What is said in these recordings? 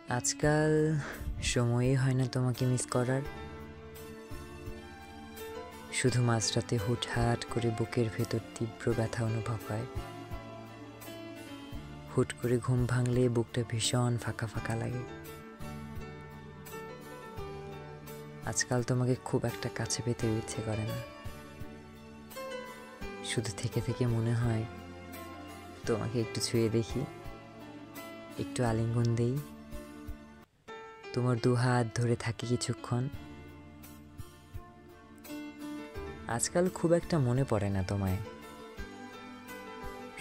আজকাল সময়ই হয় না তোমাকে মিস করার। শুধু মাঝরাতে হুটহাট করে বুকের ভেতর তীব্র ব্যথা অনুভব হয়। হুট করে ঘুম ভাঙলে বুকটা ভীষণ ফাঁকা ফাঁকা লাগে। আজকাল তোমাকে খুব একটা কাছে পেতে ইচ্ছে করে না। শুধু থেকে থেকে মনে হয় তোমাকে একটু ছুঁয়ে দেখি, একটু আলিঙ্গন দেই, তোমার দু হাত ধরে থাকি কিছুক্ষণ। আজকাল খুব একটা মনে পড়ে না তোমায়,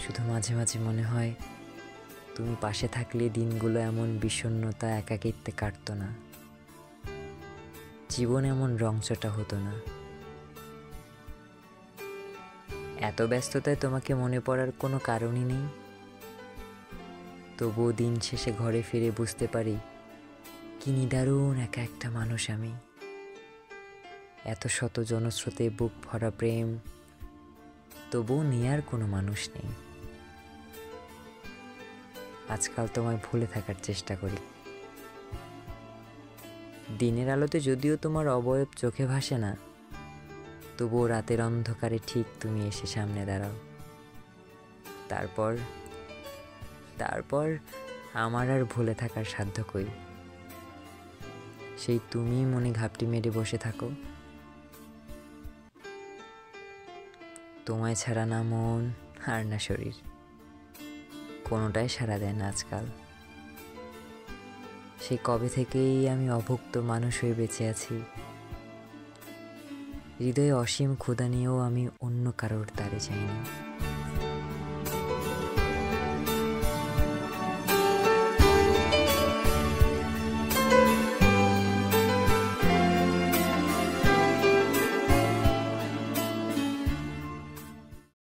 শুধু মাঝে মাঝে মনে হয় তুমি পাশে থাকলে দিনগুলো এমন বিষণ্ণতা একাকিত্বে কাটতো না, জীবন এমন রংচটা হতো না। এত ব্যস্ততায় তোমাকে মনে পড়ার কোনো কারণই নেই, তবুও দিন শেষে ঘরে ফিরে বুঝতে পারি কি নিদারুণ একা একটা মানুষ আমি। এত শত জনস্রোতে বুক ভরা প্রেম, তবুও নেয়ার কোনো মানুষ নেই। আজকাল তোমায় ভুলে থাকার চেষ্টা করি। দিনের আলোতে যদিও তোমার অবয়ব চোখে ভাসে না, তবুও রাতের অন্ধকারে ঠিক তুমি এসে সামনে দাঁড়াও। তারপর তারপর আমার আর ভুলে থাকার সাধ্য কই। সেই তুমি মনে ঘাপটি মেরে বসে থাকো। তোমায় ছাড়া না মন আর না শরীর, কোনোটাই সাড়া দেয় না আজকাল। সেই কবে থেকেই আমি অভুক্ত মানুষ হয়ে বেঁচে আছি। হৃদয়ে অসীম ক্ষুধা নিয়েও আমি অন্য কারোর দ্বারে যাইনি।